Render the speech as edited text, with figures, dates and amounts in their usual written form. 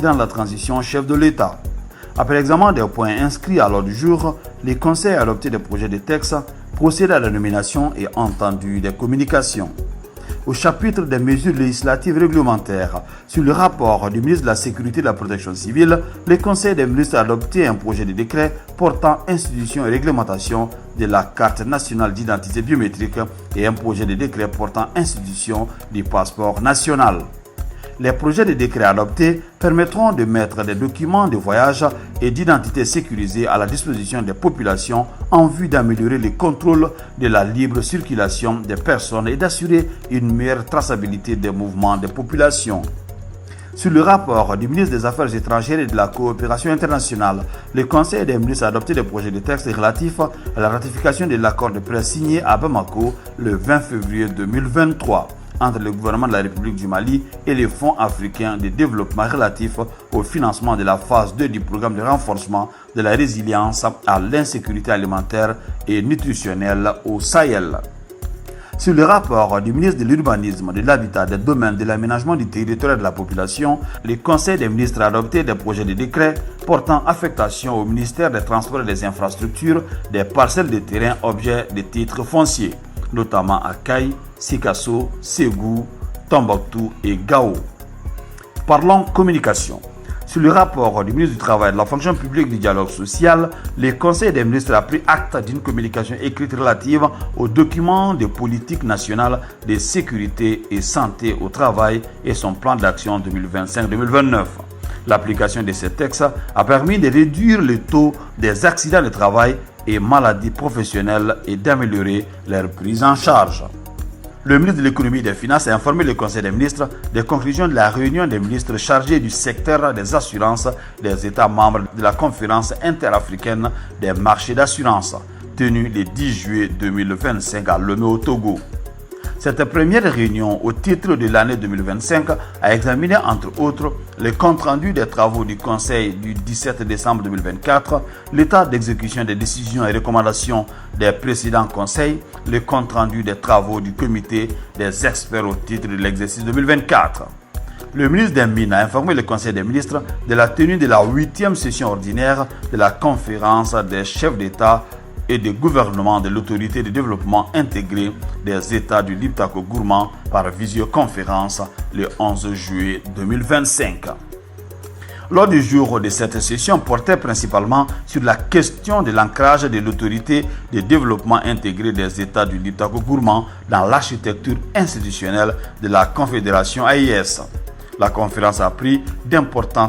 dans la transition chef de l'État. Après l'examen des points inscrits à l'ordre du jour, les conseils a adopté des projets de texte, procédé à la nomination et entendu des communications. Au chapitre des mesures législatives réglementaires, sur le rapport du ministre de la Sécurité et de la Protection civile, le Conseil des ministres a adopté un projet de décret portant institution et réglementation de la carte nationale d'identité biométrique et un projet de décret portant institution du passeport national. Les projets de décret adoptés permettront de mettre des documents de voyage et d'identité sécurisés à la disposition des populations en vue d'améliorer le contrôle de la libre circulation des personnes et d'assurer une meilleure traçabilité des mouvements des populations. Sur le rapport du ministre des Affaires étrangères et de la coopération internationale, le Conseil des ministres a adopté des projets de texte relatifs à la ratification de l'accord de paix signé à Bamako le 20 février 2023. Entre le gouvernement de la République du Mali et les fonds africains de développement relatifs au financement de la phase 2 du programme de renforcement de la résilience à l'insécurité alimentaire et nutritionnelle au Sahel. Sur le rapport du ministre de l'Urbanisme, de l'Habitat, des Domaines, de l'Aménagement du territoire et de la population, le Conseil des ministres a adopté des projets de décret portant affectation au ministère des Transports et des Infrastructures des parcelles de terrain objets de titres fonciers, notamment à Kaï, Sikasso, Ségou, Tombouctou et Gao. Parlons communication. Sur le rapport du ministre du Travail, de la fonction publique et du dialogue social, le Conseil des ministres a pris acte d'une communication écrite relative aux documents de politique nationale de sécurité et santé au travail et son plan d'action 2025-2029. L'application de ces textes a permis de réduire le taux des accidents de travail et maladies professionnelles et d'améliorer leur prise en charge. Le ministre de l'Économie et des Finances a informé le Conseil des ministres des conclusions de la réunion des ministres chargés du secteur des assurances des États membres de la conférence interafricaine des marchés d'assurance, tenue le 10 juillet 2025 à Lomé au Togo. Cette première réunion au titre de l'année 2025 a examiné entre autres le compte-rendu des travaux du Conseil du 17 décembre 2024, l'état d'exécution des décisions et recommandations des précédents conseils, le compte-rendu des travaux du comité des experts au titre de l'exercice 2024. Le ministre des Mines a informé le Conseil des ministres de la tenue de la 8e session ordinaire de la conférence des chefs d'État et de gouvernement de l'autorité de développement intégré des États du Liptako-Gourmand par visioconférence le 11 juillet 2025. L'ordre du jour de cette session portait principalement sur la question de l'ancrage de l'autorité de développement intégré des États du Liptako-Gourmand dans l'architecture institutionnelle de la Confédération AIS. La conférence a pris d'importantes